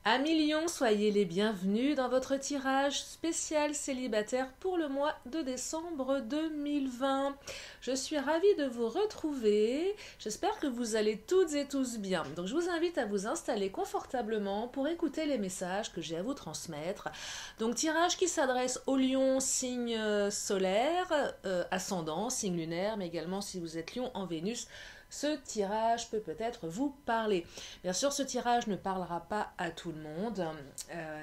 Amis Lions, soyez les bienvenus dans votre tirage spécial célibataire pour le mois de décembre 2020. Je suis ravie de vous retrouver. J'espère que vous allez toutes et tous bien. Donc je vous invite à vous installer confortablement pour écouter les messages que j'ai à vous transmettre. Donc tirage qui s'adresse aux lions signe solaire, ascendant, signe lunaire, mais également si vous êtes lion en Vénus. Ce tirage peut-être vous parler. Bien sûr, ce tirage ne parlera pas à tout le monde.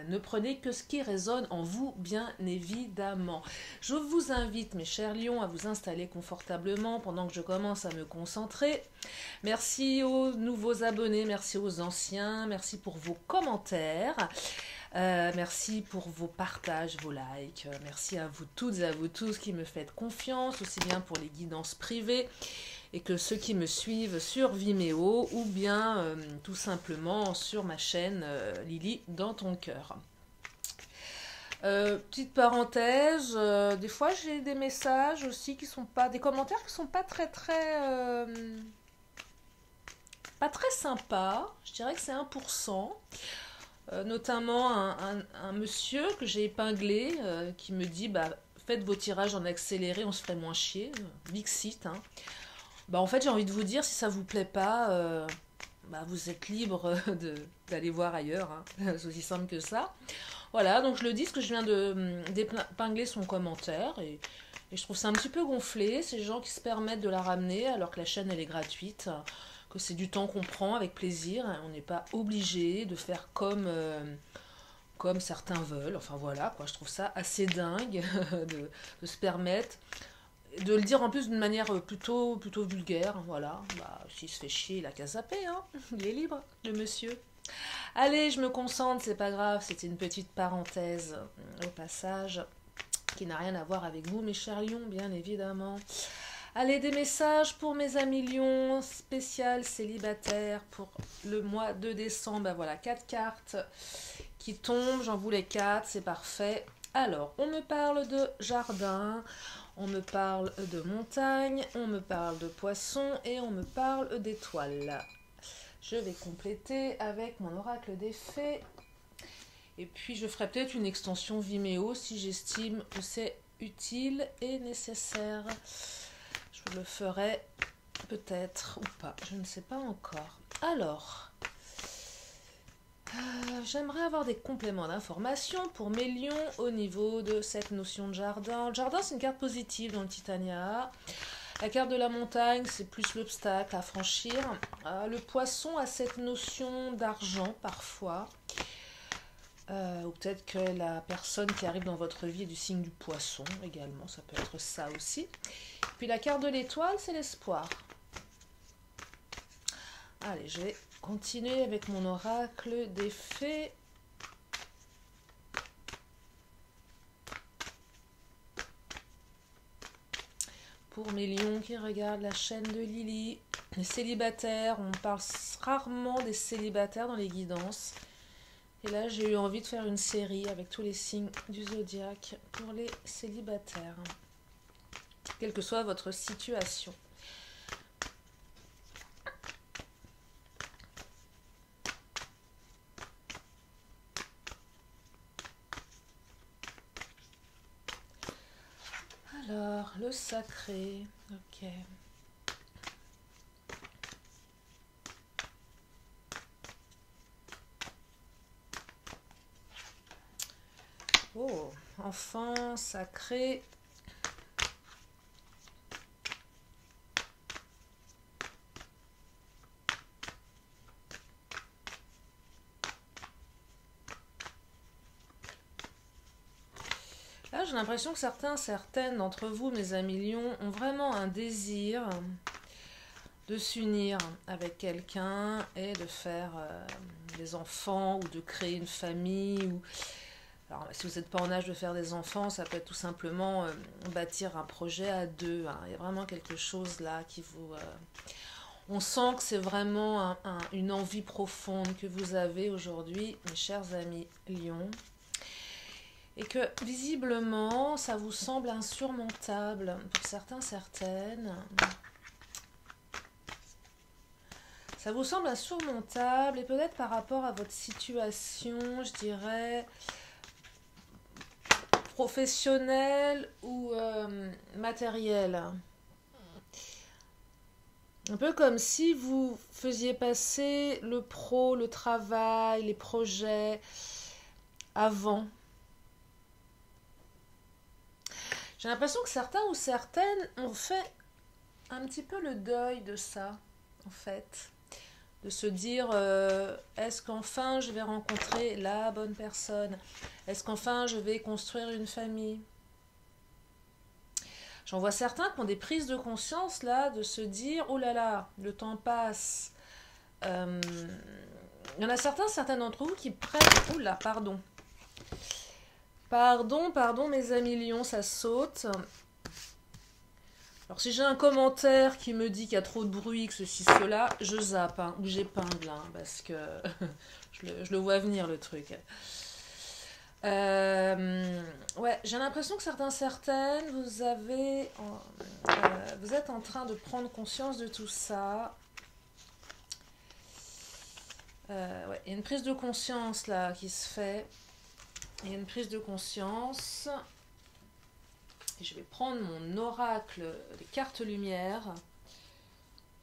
Ne prenez que ce qui résonne en vous, bien évidemment. Je vous invite, mes chers lions, à vous installer confortablement pendant que je commence à me concentrer. Merci aux nouveaux abonnés, merci aux anciens, merci pour vos commentaires. Merci pour vos partages, vos likes. Merci à vous toutes et à vous tous qui me faites confiance, aussi bien pour les guidances privées et que ceux qui me suivent sur Vimeo ou bien tout simplement sur ma chaîne Lily dans ton cœur. Petite parenthèse, des fois j'ai des messages aussi qui sont pas, des commentaires qui sont pas très sympas. Je dirais que c'est 1%. Notamment un monsieur que j'ai épinglé qui me dit faites vos tirages en accéléré, on se ferait moins chier. Bixit, hein. En fait, j'ai envie de vous dire, si ça vous plaît pas, vous êtes libre d'aller voir ailleurs. Hein. C'est aussi simple que ça. Voilà, donc je le dis, parce que je viens d'épingler son commentaire. Et je trouve ça un petit peu gonflé, ces gens qui se permettent de la ramener alors que la chaîne, elle est gratuite. Que c'est du temps qu'on prend avec plaisir. On n'est pas obligé de faire comme certains veulent. Enfin voilà, quoi. Je trouve ça assez dingue de se permettre... De le dire en plus d'une manière plutôt vulgaire, voilà. S'il se fait chier, il a qu'à zapper, hein. Il est libre, le monsieur. Allez, je me concentre, c'est pas grave, c'était une petite parenthèse au passage, qui n'a rien à voir avec vous, mes chers lions, bien évidemment. Allez, des messages pour mes amis lions, spécial célibataire pour le mois de décembre. Voilà, 4 cartes qui tombent, j'en voulais 4, c'est parfait. Alors, on me parle de jardin, on me parle de montagne, on me parle de poisson et on me parle d'étoiles. Je vais compléter avec mon oracle des fées. Et puis je ferai peut-être une extension Vimeo si j'estime que c'est utile et nécessaire. Je le ferai peut-être ou pas, je ne sais pas encore. Alors... j'aimerais avoir des compléments d'information pour mes lions au niveau de cette notion de jardin. Le jardin, c'est une carte positive dans le Titania. La carte de la montagne, c'est plus l'obstacle à franchir. Le poisson a cette notion d'argent parfois. Ou peut-être que la personne qui arrive dans votre vie est du signe du poisson également. Ça peut être ça aussi. Puis la carte de l'étoile, c'est l'espoir. Allez, je vais continuer avec mon oracle des fées. Pour mes lions qui regardent la chaîne de Lily, les célibataires, on parle rarement des célibataires dans les guidances. Et là, j'ai eu envie de faire une série avec tous les signes du zodiaque pour les célibataires, quelle que soit votre situation. Alors, le sacré, ok. Oh, enfant sacré. Là, j'ai l'impression que certaines d'entre vous, mes amis lions, ont vraiment un désir de s'unir avec quelqu'un et de faire des enfants ou de créer une famille. Alors, si vous n'êtes pas en âge de faire des enfants, ça peut être tout simplement bâtir un projet à deux. Hein. Il y a vraiment quelque chose là qui vous... On sent que c'est vraiment une envie profonde que vous avez aujourd'hui, mes chers amis lions. Et que visiblement, ça vous semble insurmontable pour certains, certaines. Ça vous semble insurmontable et peut-être par rapport à votre situation, je dirais, professionnelle ou matérielle. Un peu comme si vous faisiez passer le pro, le travail, les projets avant. J'ai l'impression que certains ou certaines ont fait un petit peu le deuil de ça, en fait. De se dire, est-ce qu'enfin je vais rencontrer la bonne personne? Est-ce qu'enfin je vais construire une famille? J'en vois certains qui ont des prises de conscience là, de se dire, oh là là, le temps passe. Il y en a certains d'entre vous qui prennent... Oula, pardon. Pardon, mes amis lions, ça saute. Alors, si j'ai un commentaire qui me dit qu'il y a trop de bruit, que ceci, cela, je zappe, hein, ou j'épingle, hein, parce que je le vois venir, le truc. Ouais, j'ai l'impression que certaines, vous êtes en train de prendre conscience de tout ça. Ouais, il y a une prise de conscience là qui se fait. Il y a une prise de conscience. Et je vais prendre mon oracle des cartes lumière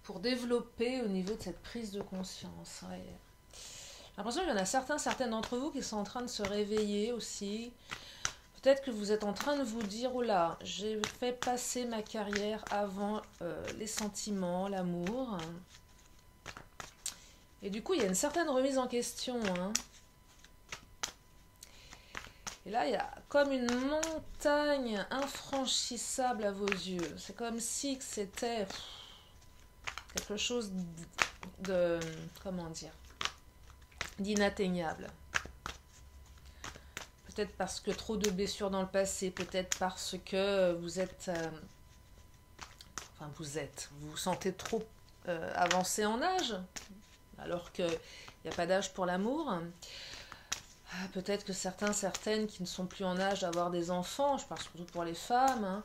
pour développer au niveau de cette prise de conscience. Ouais. J'ai l'impression qu'il y en a certaines d'entre vous qui sont en train de se réveiller aussi. Peut-être que vous êtes en train de vous dire, oh là, j'ai fait passer ma carrière avant les sentiments, l'amour. Et du coup, il y a une certaine remise en question, hein. Et là, il y a comme une montagne infranchissable à vos yeux. C'est comme si c'était quelque chose de comment dire, d'inatteignable. Peut-être parce que trop de blessures dans le passé, peut-être parce que vous êtes... vous vous sentez trop avancé en âge, alors qu'il n'y a pas d'âge pour l'amour. Peut-être que certaines qui ne sont plus en âge d'avoir des enfants, je parle surtout pour les femmes, hein,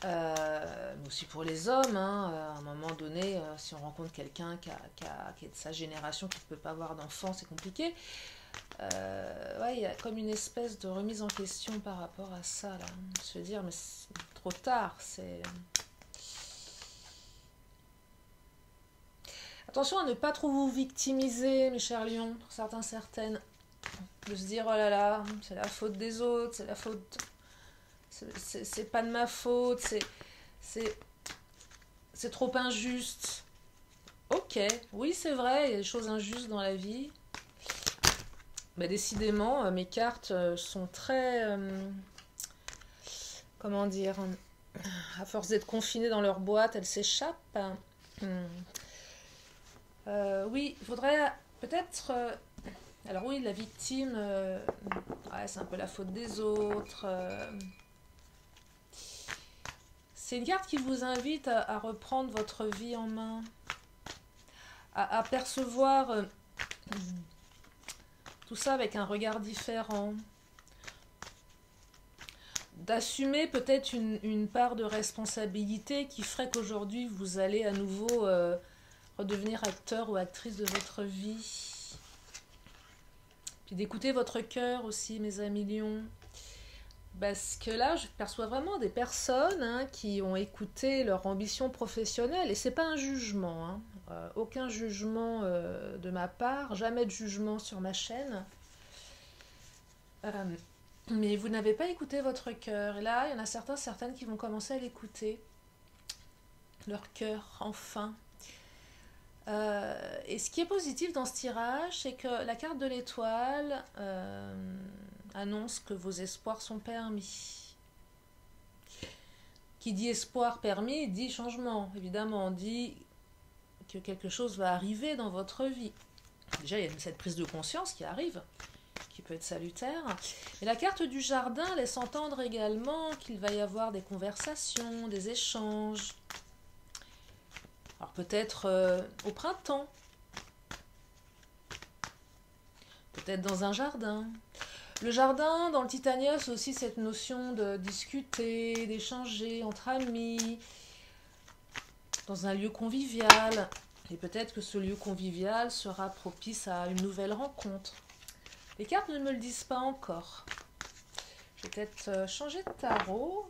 mais aussi pour les hommes, hein, à un moment donné, si on rencontre quelqu'un qui est de sa génération, qui ne peut pas avoir d'enfants, c'est compliqué. Ouais, il y a comme une espèce de remise en question par rapport à ça, là. Se dire, mais c'est trop tard, c'est... Attention à ne pas trop vous victimiser, mes chers lions, pour certaines. De se dire, oh là là, c'est la faute des autres, c'est la faute... C'est pas de ma faute, c'est trop injuste. Ok, oui, c'est vrai, il y a des choses injustes dans la vie. Mais décidément, mes cartes sont très... comment dire, à force d'être confinées dans leur boîte, elles s'échappent. Oui, il faudrait peut-être... alors oui, la victime, ouais, c'est un peu la faute des autres. C'est une carte qui vous invite à reprendre votre vie en main, à percevoir tout ça avec un regard différent, d'assumer peut-être une part de responsabilité qui ferait qu'aujourd'hui vous allez à nouveau redevenir acteur ou actrice de votre vie. Puis d'écouter votre cœur aussi, mes amis lions. Parce que là, je perçois vraiment des personnes, hein, qui ont écouté leur ambition professionnelle. Et c'est pas un jugement, hein. Aucun jugement de ma part. Jamais de jugement sur ma chaîne. Mais vous n'avez pas écouté votre cœur. Et là, il y en a certaines qui vont commencer à l'écouter. Leur cœur, enfin. Et ce qui est positif dans ce tirage, c'est que la carte de l'étoile annonce que vos espoirs sont permis. Qui dit espoir permis, dit changement. Évidemment, on dit que quelque chose va arriver dans votre vie. Déjà, il y a cette prise de conscience qui arrive, qui peut être salutaire. Et la carte du jardin laisse entendre également qu'il va y avoir des conversations, des échanges. Alors peut-être au printemps, peut-être dans un jardin. Le jardin, dans le Titania, c'est aussi cette notion de discuter, d'échanger entre amis, dans un lieu convivial. Et peut-être que ce lieu convivial sera propice à une nouvelle rencontre. Les cartes ne me le disent pas encore. Je vais peut-être changer de tarot.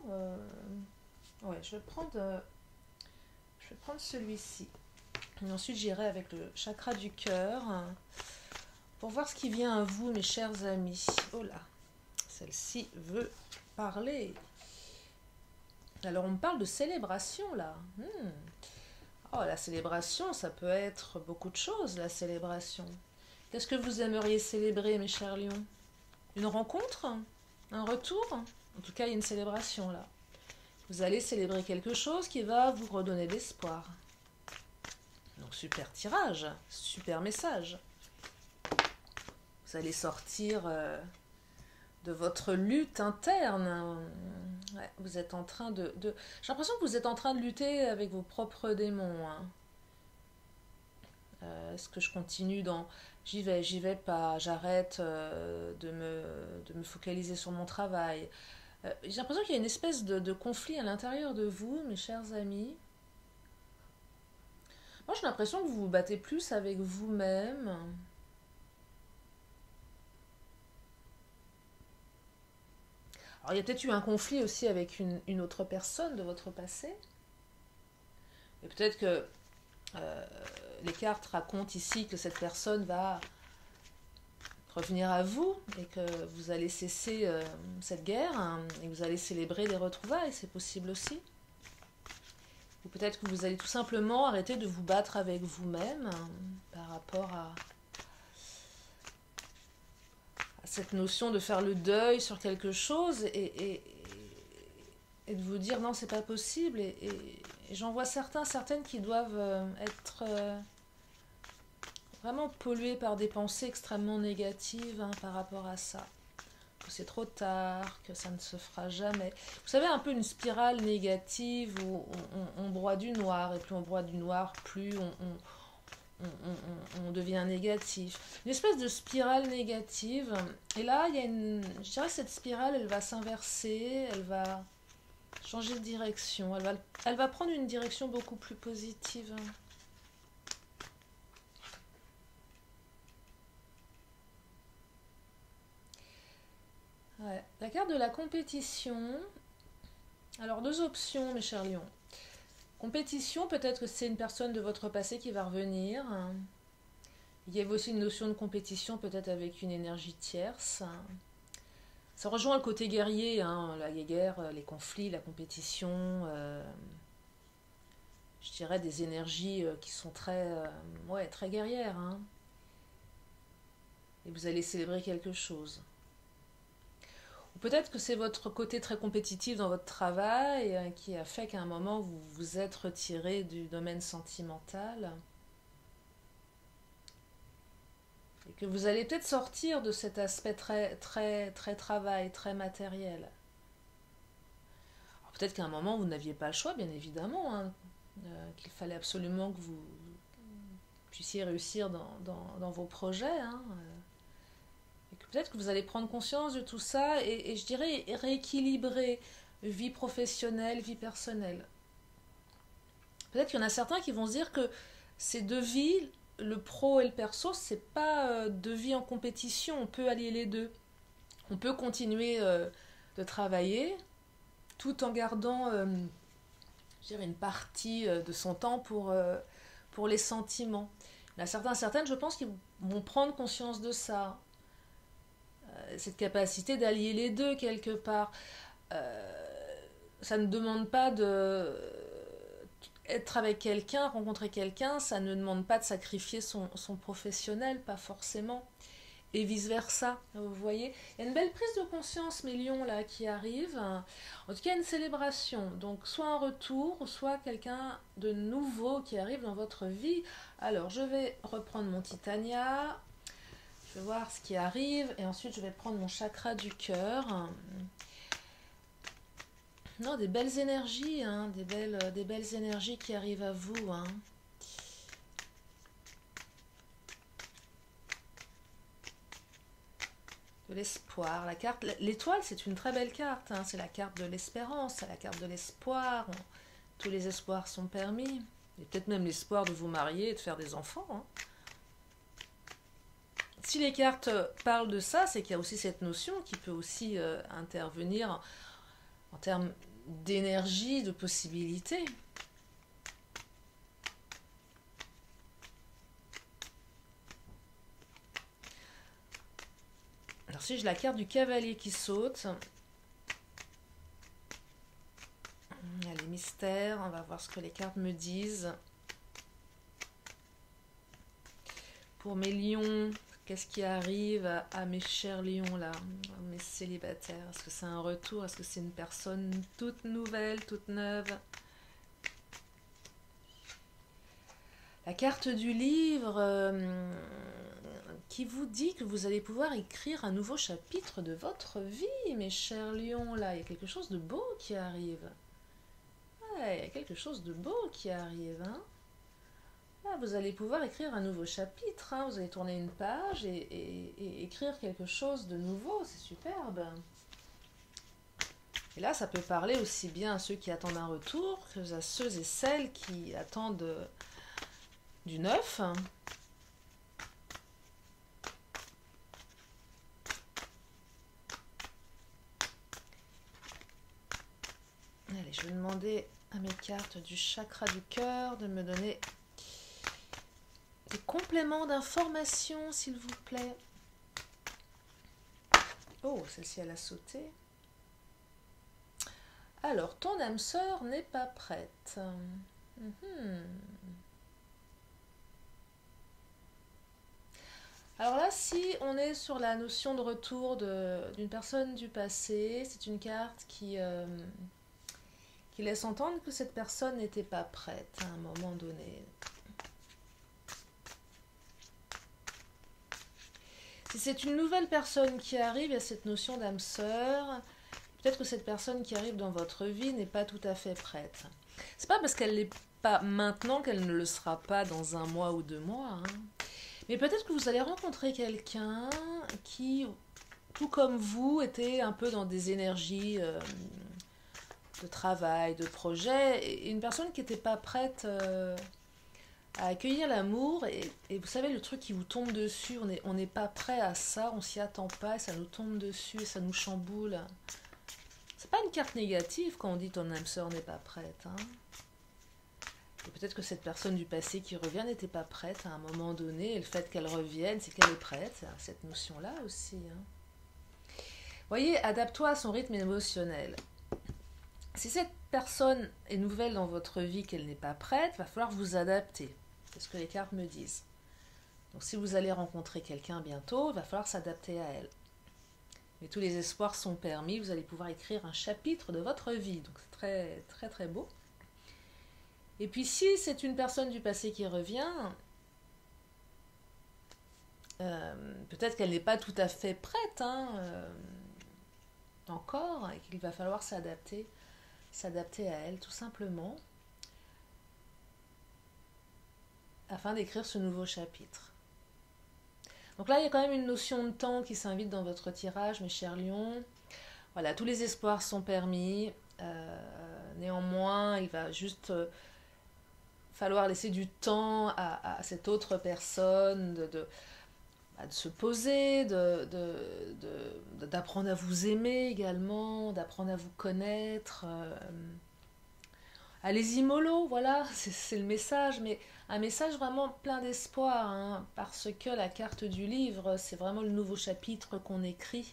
Ouais, je vais prendre celui-ci. Et ensuite, j'irai avec le chakra du cœur pour voir ce qui vient à vous, mes chers amis. Oh là, celle-ci veut parler. Alors, on me parle de célébration, là. Oh, la célébration, ça peut être beaucoup de choses, la célébration. Qu'est-ce que vous aimeriez célébrer, mes chers lions? Une rencontre? Un retour? En tout cas, il y a une célébration, là. Vous allez célébrer quelque chose qui va vous redonner de l'espoir. Donc, super tirage, super message. Vous allez sortir de votre lutte interne. Ouais, vous êtes en train de... J'ai l'impression que vous êtes en train de lutter avec vos propres démons. Est-ce que je continue dans... J'y vais pas, j'arrête de me focaliser sur mon travail. J'ai l'impression qu'il y a une espèce de conflit à l'intérieur de vous, mes chers amis. Moi, j'ai l'impression que vous vous battez plus avec vous-même. Alors, il y a peut-être eu un conflit aussi avec une autre personne de votre passé. Et peut-être que les cartes racontent ici que cette personne va revenir à vous et que vous allez cesser cette guerre et que vous allez célébrer les retrouvailles, c'est possible aussi. Ou peut-être que vous allez tout simplement arrêter de vous battre avec vous-même par rapport à cette notion de faire le deuil sur quelque chose et de vous dire non, c'est pas possible. Et j'en vois certaines qui doivent être vraiment polluées par des pensées extrêmement négatives par rapport à ça. Que c'est trop tard, que ça ne se fera jamais. Vous savez, un peu une spirale négative où on broie du noir, et plus on broie du noir, plus on devient négatif. Une espèce de spirale négative. Et là, il y a je dirais que cette spirale, elle va s'inverser, elle va changer de direction. Elle va prendre une direction beaucoup plus positive. Ouais. La carte de la compétition. Alors, deux options, mes chers lions. Compétition, peut-être que c'est une personne de votre passé qui va revenir. Il y avait aussi une notion de compétition, peut-être avec une énergie tierce. Ça rejoint le côté guerrier, la guerre, les conflits, la compétition. Je dirais des énergies qui sont très guerrières. Et vous allez célébrer quelque chose. Ou peut-être que c'est votre côté très compétitif dans votre travail qui a fait qu'à un moment vous vous êtes retiré du domaine sentimental et que vous allez peut-être sortir de cet aspect très travail, très matériel. Alors peut-être qu'à un moment vous n'aviez pas le choix, bien évidemment, qu'il fallait absolument que vous puissiez réussir dans vos projets. Peut-être que vous allez prendre conscience de tout ça et je dirais rééquilibrer vie professionnelle, vie personnelle. Peut-être qu'il y en a certains qui vont se dire que ces deux vies, le pro et le perso, c'est pas deux vies en compétition, on peut allier les deux. On peut continuer de travailler tout en gardant je dirais une partie de son temps pour les sentiments. Il y en a certaines, je pense, qui vont prendre conscience de ça. Cette capacité d'allier les deux quelque part. Ça ne demande pas être avec quelqu'un, rencontrer quelqu'un, ça ne demande pas de sacrifier son professionnel, pas forcément. Et vice-versa, vous voyez. Il y a une belle prise de conscience, mes lions, là, qui arrive. En tout cas, une célébration. Donc, soit un retour, soit quelqu'un de nouveau qui arrive dans votre vie. Alors, je vais reprendre mon Titania. Je vais voir ce qui arrive et ensuite je vais prendre mon chakra du cœur. Non, des belles énergies, des belles énergies qui arrivent à vous. De l'espoir. La carte, l'étoile, c'est une très belle carte. C'est la carte de l'espérance, c'est la carte de l'espoir. Tous les espoirs sont permis. Et peut-être même l'espoir de vous marier et de faire des enfants, hein. Si les cartes parlent de ça, c'est qu'il y a aussi cette notion qui peut aussi intervenir en termes d'énergie, de possibilités. Alors si j'ai la carte du cavalier qui saute, il y a les mystères, on va voir ce que les cartes me disent. Pour mes lions, qu'est-ce qui arrive à mes chers lions là, à mes célibataires? Est-ce que c'est un retour? Est-ce que c'est une personne toute nouvelle, toute neuve? La carte du livre qui vous dit que vous allez pouvoir écrire un nouveau chapitre de votre vie, mes chers lions là. Il y a quelque chose de beau qui arrive. Ouais, il y a quelque chose de beau qui arrive, hein. Ah, vous allez pouvoir écrire un nouveau chapitre, hein. Vous allez tourner une page et écrire quelque chose de nouveau, c'est superbe. Et là, ça peut parler aussi bien à ceux qui attendent un retour que à ceux et celles qui attendent du neuf. Allez, je vais demander à mes cartes du chakra du cœur de me donner des compléments d'information, s'il vous plaît. Oh, celle-ci, elle a sauté. Alors, ton âme sœur n'est pas prête. Alors là, si on est sur la notion de retour d'une personne du passé, c'est une carte qui laisse entendre que cette personne n'était pas prête à un moment donné. Si c'est une nouvelle personne qui arrive, il y a cette notion d'âme sœur. Peut-être que cette personne qui arrive dans votre vie n'est pas tout à fait prête. C'est pas parce qu'elle n'est pas maintenant qu'elle ne le sera pas dans un mois ou 2 mois, hein. Mais peut-être que vous allez rencontrer quelqu'un qui, tout comme vous, était un peu dans des énergies de travail, de projet, et une personne qui n'était pas prête à accueillir l'amour. Et vous savez, le truc qui vous tombe dessus, on n'est pas prêt à ça, on s'y attend pas, et ça nous tombe dessus, et ça nous chamboule. C'est pas une carte négative quand on dit ton âme sœur n'est pas prête, hein. Et peut-être que cette personne du passé qui revient n'était pas prête à un moment donné, et le fait qu'elle revienne, c'est qu'elle est prête, cette notion-là aussi, hein. Vous voyez, adapte-toi à son rythme émotionnel. Si cette personne est nouvelle dans votre vie, qu'elle n'est pas prête, il va falloir vous adapter. C'est ce que les cartes me disent. Donc si vous allez rencontrer quelqu'un bientôt, il va falloir s'adapter à elle. Mais tous les espoirs sont permis, vous allez pouvoir écrire un chapitre de votre vie. Donc c'est très très très beau. Et puis si c'est une personne du passé qui revient, peut-être qu'elle n'est pas tout à fait prête, hein, encore, et qu'il va falloir s'adapter à elle tout simplement, afin d'écrire ce nouveau chapitre. Donc là, il y a quand même une notion de temps qui s'invite dans votre tirage, mes chers lions. Voilà, tous les espoirs sont permis. Néanmoins, il va juste falloir laisser du temps à cette autre personne de se poser, d'apprendre à vous aimer également, d'apprendre à vous connaître. Allez-y mollo, voilà, c'est le message, mais un message vraiment plein d'espoir, hein, parce que la carte du livre, c'est vraiment le nouveau chapitre qu'on écrit,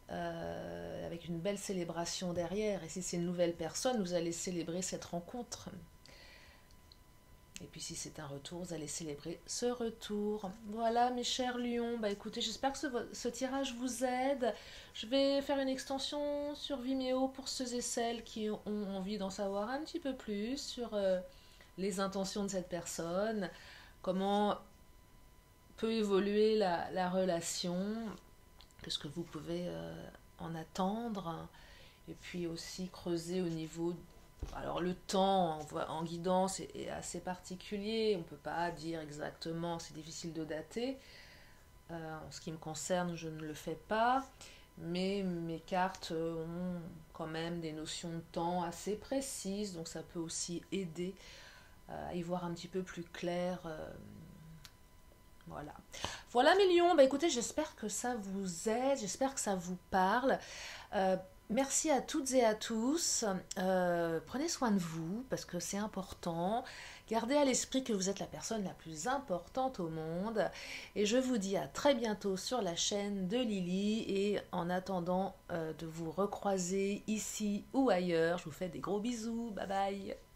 avec une belle célébration derrière. Et si c'est une nouvelle personne, vous allez célébrer cette rencontre. Et puis si c'est un retour, vous allez célébrer ce retour. Voilà mes chers lions, bah écoutez, j'espère que ce tirage vous aide. Je vais faire une extension sur Vimeo pour ceux et celles qui ont envie d'en savoir un petit peu plus sur les intentions de cette personne, comment peut évoluer la relation, qu'est-ce que vous pouvez en attendre, et puis aussi creuser au niveau. Alors le temps en guidance est assez particulier, on ne peut pas dire exactement, c'est difficile de dater. En ce qui me concerne, je ne le fais pas, mais mes cartes ont quand même des notions de temps assez précises, donc ça peut aussi aider à y voir un petit peu plus clair. Voilà. Voilà mes lions, bah écoutez, j'espère que ça vous aide, j'espère que ça vous parle. Merci à toutes et à tous. Prenez soin de vous parce que c'est important. Gardez à l'esprit que vous êtes la personne la plus importante au monde. Et je vous dis à très bientôt sur la chaîne de Lily. Et en attendant de vous recroiser ici ou ailleurs, je vous fais des gros bisous. Bye bye.